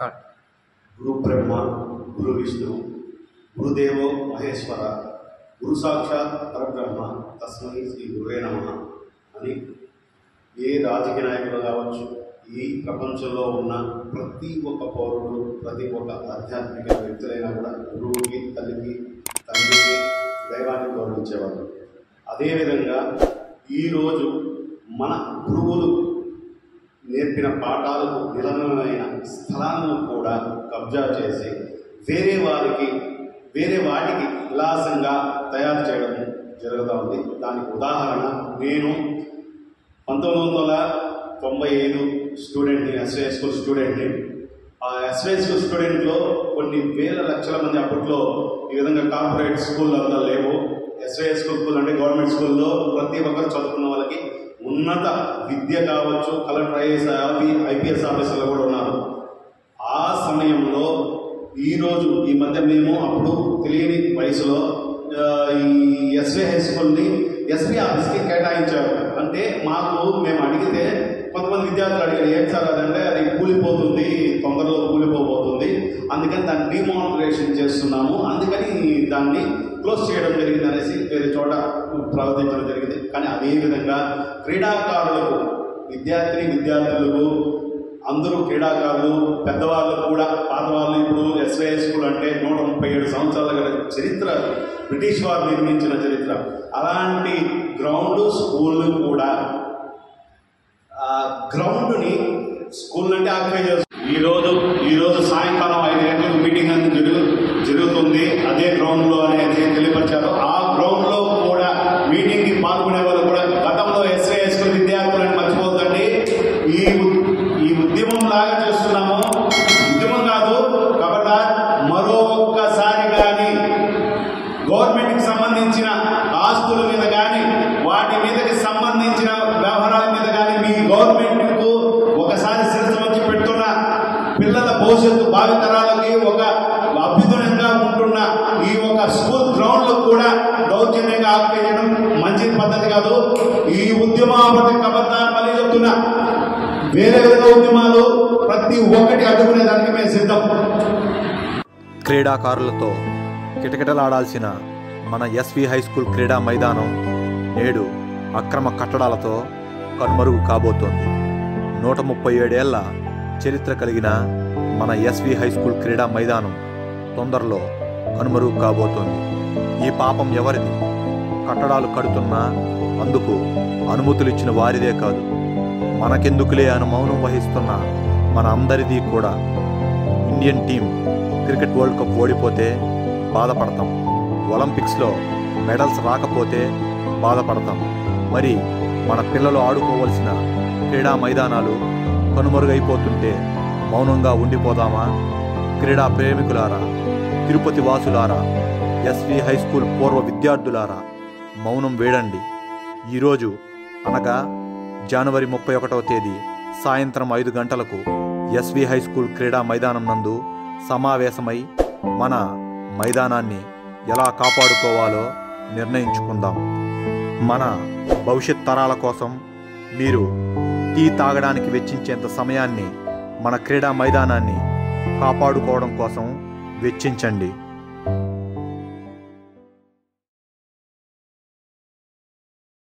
Start. గురు బ్రహ్మ గురు విష్ణు గురుదేవో మహేశ్వర గురు సాక్షాత్ పరబ్రహ్మ తస్మై శ్రీ గురువే నమః అని ఏ రాజకీయ నాయకులు కావచ్చు, ఈ ప్రపంచంలో ఉన్న ప్రతి ఒక్క పౌరుడు, ప్రతి ఒక్క ఆధ్యాత్మిక వ్యక్తులైనా కూడా గురువుకి, తల్లికి, తండ్రికి, దైవాన్ని గౌరవించేవారు. అదేవిధంగా ఈరోజు మన గురువులు నేర్పిన పాఠాలకు నిలమైన స్థలాలను కూడా కబ్జా చేసి వేరే వాటికి విలాసంగా తయారు చేయడం జరుగుతూ ఉంది. దానికి ఉదాహరణ, నేను 1995 స్టూడెంట్ని, ఎస్వై స్కూల్ స్టూడెంట్ని. ఆ ఎస్వై స్కూల్ స్టూడెంట్లో కొన్ని వేల లక్షల మంది అప్పట్లో ఈ విధంగా కార్పొరేట్ స్కూల్ అంతా లేవు. ఎస్వై స్కూల్ అంటే గవర్నమెంట్ స్కూల్లో ప్రతి ఒక్కరు చదువుకున్న వాళ్ళకి ఉన్నత విద్య కావచ్చు, కలెక్టర్, ఐపీఎస్ ఆఫీసర్లు కూడా ఉన్నారు. ఆ సమయంలో ఈరోజు ఈ మధ్య మేము అప్పుడు తెలియని వయసులో ఈ ఎస్వై హై స్కూల్ని ఎస్పీ ఆఫీస్కి కేటాయించారు. అంటే మేము అడిగితే కొంతమంది విద్యార్థులు అడిగారు, ఏం సార్ అదంటే అది కూలిపోతుంది, తొందరలో కూలిపోబోతుంది, అందుకని దాన్ని డిమానిటరైజేషన్ చేస్తున్నాము, అందుకని దాన్ని క్లోజ్ చేయడం జరిగింది అనేసి వేరే చోట ప్రవర్తించడం జరిగింది. కానీ అదేవిధంగా క్రీడాకారులకు, విద్యార్థులకు అందరూ క్రీడాకారులు, పెద్దవాళ్ళు కూడా, పాతవాళ్ళు, ఇప్పుడు ఎస్వై స్కూల్ అంటే 137 సంవత్సరాల చరిత్ర, బ్రిటిష్ వారు నిర్మించిన చరిత్ర. అలాంటి గ్రౌండ్ స్కూళ్ళు కూడా గ్రౌండ్ని స్కూల్ అంటే ఆక్యుపై చేస్తుంది. ఈరోజు సాయంకాలం 5 గంటలకు మీటింగ్ అనేది జరుగుతుంది. అదే గ్రౌండ్లో అనేది తెలియపరిచారు. ఆ గ్రౌండ్లో కూడా మీటింగ్కి పాల్గొనే వాళ్ళు కూడా గతంలో ఎస్వై స్కూల్ విద్యార్థులను మర్చిపోద్దండి. ఈ ఉద్యమం లాగా చేస్తున్నాము, ఉద్యమం కాదు కాబట్టి మరో ఒక్కసారి కానీ గవర్నమెంట్కి సంబంధించిన ఆస్తుల మీద కానీ, వాటి మీదకి సంబంధించిన వ్యవహారాల మీద కానీ మీ గవర్నమెంట్కు ఒకసారి శిరస్సు వచ్చి పెడుతున్న పిల్లల భవిష్యత్తు భావితరాలకి ఒక అభ్యుదయంగా ఉంటున్న ఈ ఒక స్కూల్ గ్రౌండ్లో కూడా దౌర్జన్యంగా ఆపేయడం మంచి పద్ధతి కాదు. ఈ ఉద్యమాపతి కబర్దార్ మళ్ళీ చెప్తున్నా, వేరే ఉద్యమాలు ప్రతి ఒక్కటి అడ్డుకునేదానికి మేము సిద్ధం. క్రీడాకారులతో కిటకిటలాడాల్సిన మన ఎస్వి హై స్కూల్ క్రీడా మైదానం నేడు అక్రమ కట్టడాలతో కనుమరుగు కాబోతోంది. 137 ఏళ్ల చరిత్ర కలిగిన మన ఎస్వి హై స్కూల్ క్రీడా మైదానం తొందరలో కనుమరుగు కాబోతోంది. ఈ పాపం ఎవరిది? కట్టడాలు కడుతున్నా అందుకు అనుమతులు ఇచ్చిన వారిదే కాదు, మనకెందుకులే అని మౌనం వహిస్తున్న మన అందరిది కూడా. Indian team cricket world cup ఓడిపోతే బాధపడతాం, ఒలింపిక్స్లో మెడల్స్ రాకపోతే బాధపడతాం. మరి మన పిల్లలు ఆడుకోవలసిన క్రీడా మైదానాలు కనుమరుగైపోతుంటే మౌనంగా ఉండిపోదామా? క్రీడా ప్రేమికులారా, తిరుపతి వాసులారా, ఎస్వి హై స్కూల్ పూర్వ విద్యార్థులారా, మౌనం వేడండి. ఈరోజు అనగా జనవరి 31వ తేదీ సాయంత్రం 5 గంటలకు ఎస్వి హై స్కూల్ క్రీడా మైదానం నందు సమావేశమై మన మైదానాన్ని ఎలా కాపాడుకోవాలో నిర్ణయించుకుందాం. మన భవిష్యత్ తరాల కోసం మీరు టీ తాగడానికి వెచ్చించేంత సమయాన్ని మన క్రీడా మైదానాన్ని కాపాడుకోవడం కోసం వెచ్చించండి.